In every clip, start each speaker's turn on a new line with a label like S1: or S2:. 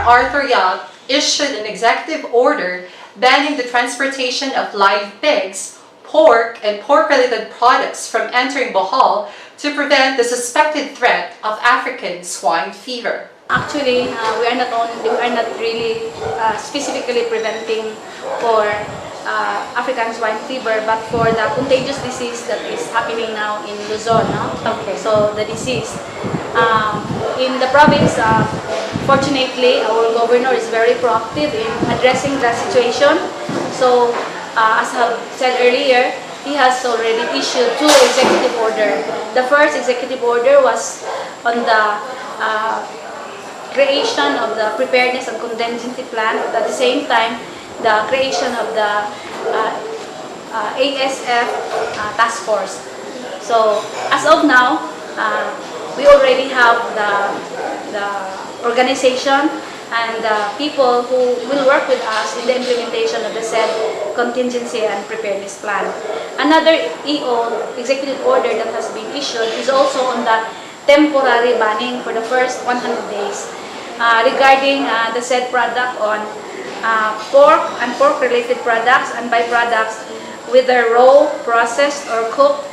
S1: Arthur Yap issued an executive order banning the transportation of live pigs, pork, and pork-related products from entering Bohol to prevent the suspected threat of African swine fever.
S2: Actually, we are not really specifically preventing for African swine fever, but for the contagious disease that is happening now in Luzon. No?
S1: Okay.
S2: So the disease in the province, fortunately, our governor is very proactive in addressing the situation. So, as I said earlier, he has already issued 2 executive orders. The first executive order was on the creation of the preparedness and contingency plan. At the same time, the creation of the ASF task force. So, as of now, we already have the organization and the people who will work with us in the implementation of the said contingency and preparedness plan. Another executive order that has been issued is also on the temporary banning for the first 100 days regarding the said product on pork and pork-related products and byproducts, whether raw, processed, or cooked,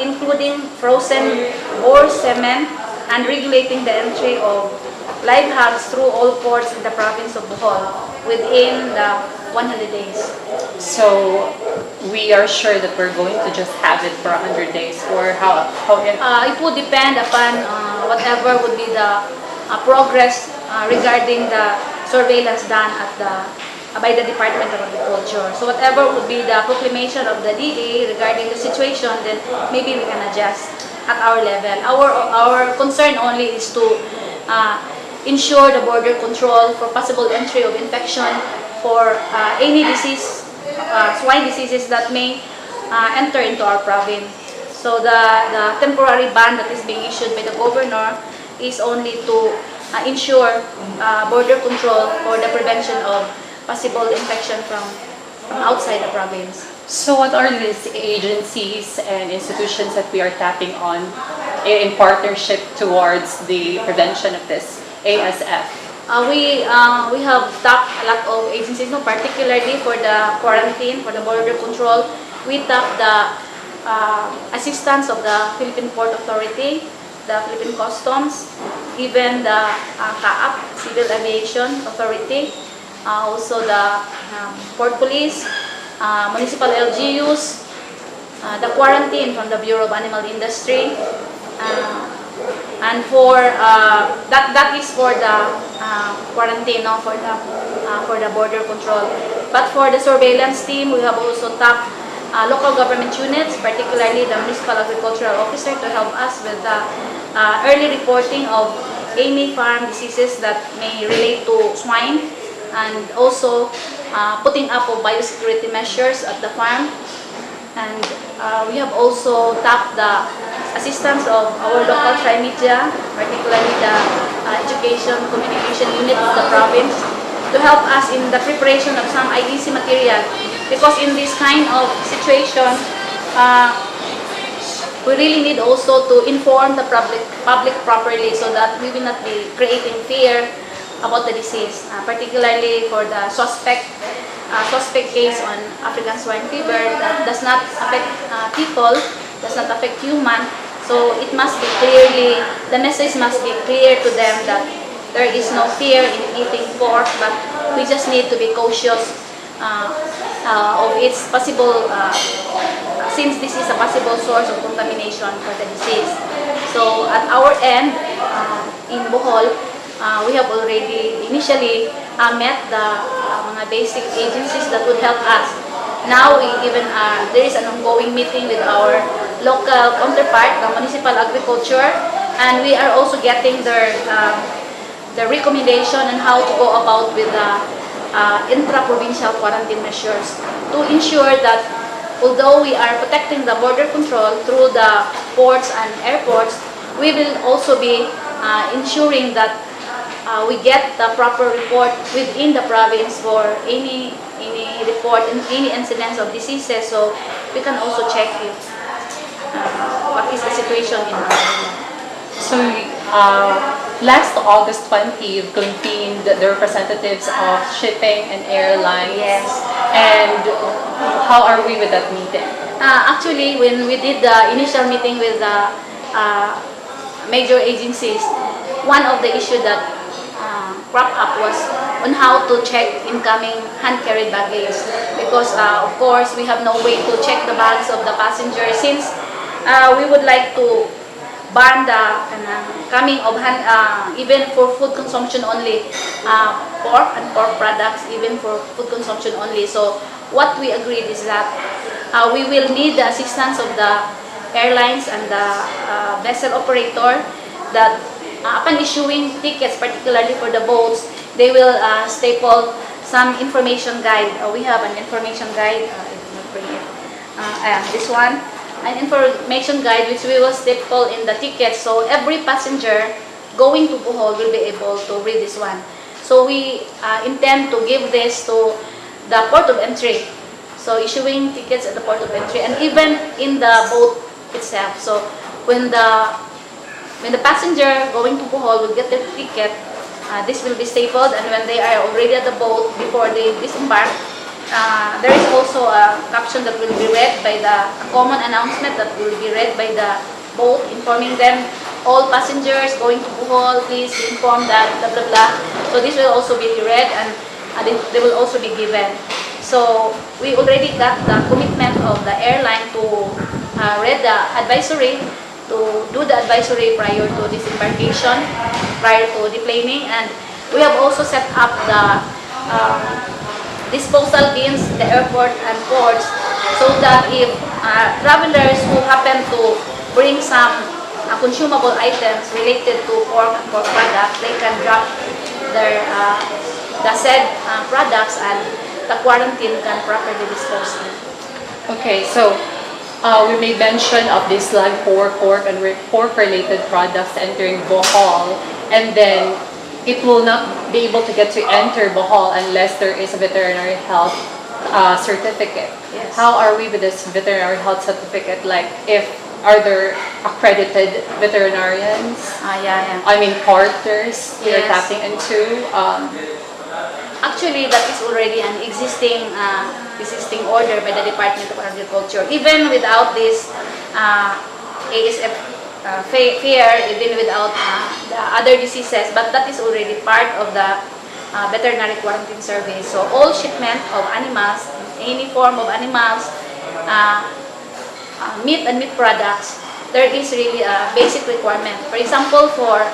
S2: including frozen boar semen, and regulating the entry of live hogs through all ports in the province of Bohol within the 100 days.
S1: So we are sure that we're going to just have it for 100 days, or how
S2: it would depend upon whatever would be the progress regarding the surveillance done at by the Department of Agriculture. So whatever would be the proclamation of the DA regarding the situation, then maybe we can adjust at our level. Our concern only is to ensure the border control for possible entry of infection for any disease, swine diseases that may enter into our province. So the temporary ban that is being issued by the governor is only to ensure border control for the prevention of possible infection from outside the province.
S1: So what are these agencies and institutions that we are tapping on in partnership towards the prevention of this ASF?
S2: We have tapped a lot of agencies, no, particularly for the quarantine, for the border control. We tapped the assistance of the Philippine Port Authority, the Philippine Customs, even the CAAP, Civil Aviation Authority, also the Port Police, municipal LGUs, the quarantine from the Bureau of Animal Industry, and for that is for the quarantine, no, for the border control. But for the surveillance team, we have also tapped local government units, particularly the municipal agricultural officer, to help us with the early reporting of any farm diseases that may relate to swine, and also putting up of biosecurity measures at the farm. And we have also tapped the assistance of our local tri-media, particularly the education communication unit of the province, to help us in the preparation of some IEC material. Because in this kind of situation, we really need also to inform the public properly, so that we will not be creating fear about the disease, particularly for the suspect case on African swine fever that does not affect people, does not affect human. So it must be the message must be clear to them that there is no fear in eating pork, but we just need to be cautious of its possible, since this is a possible source of contamination for the disease. So at our end, in Bohol, we have already initially met the mga basic agencies that would help us. Now we even there is an ongoing meeting with our local counterpart, the municipal agriculture, and we are also getting their recommendation on how to go about with the intra-provincial quarantine measures to ensure that although we are protecting the border control through the ports and airports, we will also be ensuring that we get the proper report within the province for any report and any incidents of diseases, so we can also check if what is the situation in our area.
S1: So last August 20, you've convened the representatives of shipping and airlines.
S2: Yes.
S1: And how are we with that meeting?
S2: Actually, when we did the initial meeting with the major agencies, one of the issues that cropped up was on how to check incoming hand-carried baggage, because of course we have no way to check the bags of the passengers, since we would like to ban the coming of even for food consumption only, pork and pork products even for food consumption only. So what we agreed is that we will need the assistance of the airlines and the vessel operator, that upon issuing tickets, particularly for the boats, they will staple some information guide. We have an information guide. I did not bring it. This one, an information guide which we will staple in the ticket, so every passenger going to Bohol will be able to read this one. So we intend to give this to the port of entry. So issuing tickets at the port of entry and even in the boat itself. So when the passenger going to Bohol will get their ticket, this will be stapled, and when they are already at the boat before they disembark, there is also a caption that will be read by a common announcement that will be read by the boat, informing them, all passengers going to Bohol, please be informed that blah blah blah. So this will also be read, and they will also be given. So we already got the commitment of the airline to read the advisory, to do the advisory prior to disembarkation, prior to deplaning, and we have also set up the disposal bins in the airport and ports, so that if travelers who happen to bring some consumable items related to pork and pork products, they can drop their the said products, and the quarantine can properly dispose them.
S1: Okay, so we made mention of this live pork and pork-related products entering Bohol, and then it will not be able to get to enter Bohol unless there is a veterinary health certificate.
S2: Yes.
S1: How are we with this veterinary health certificate? Like, are there accredited veterinarians?
S2: Yeah.
S1: I mean, partners you're
S2: Yes.
S1: tapping into?
S2: Actually, that is already an existing order by the Department of Agriculture. Even without this ASF fair, even without the other diseases, but that is already part of the veterinary quarantine service. So all shipment of animals, any form of animals, meat and meat products, there is really a basic requirement. For example, for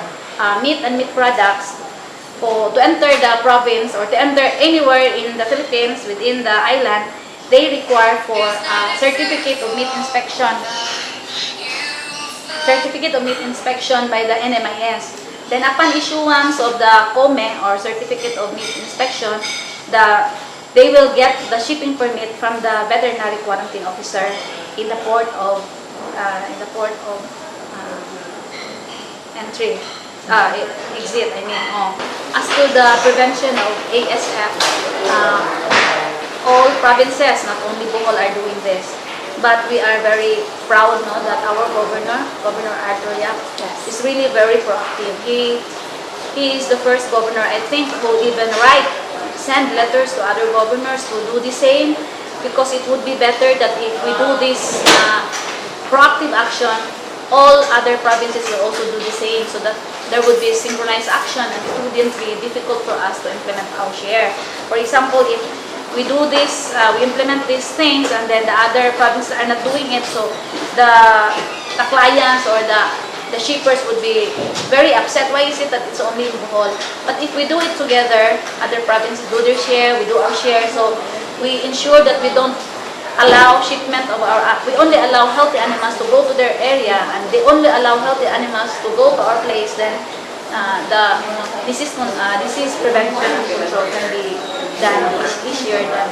S2: meat and meat products, to enter the province or to enter anywhere in the Philippines within the island, they require for certificate of meat inspection. Certificate of meat inspection by the NMIS. Then upon issuance of the COME or certificate of meat inspection, they will get the shipping permit from the veterinary quarantine officer in the port of entry. Exit, I mean. As to the prevention of ASF, all provinces, not only Bohol, are doing this. But we are very proud that our Governor Arthur Yap, is really very proactive. He is the first governor, I think, who even send letters to other governors to do the same, because it would be better that if we do this proactive action, all other provinces will also do the same, so that there would be synchronized action and it wouldn't be difficult for us to implement our share. For example, if we do this, we implement these things, and then the other provinces are not doing it, so the clients or the shippers would be very upset. Why is it that it's only in Bohol? But if we do it together, other provinces do their share, we do our share, so we ensure that we don't allow shipment of we only allow healthy animals to go to their area, and they only allow healthy animals to go to our place, then the disease prevention and control can be done easier than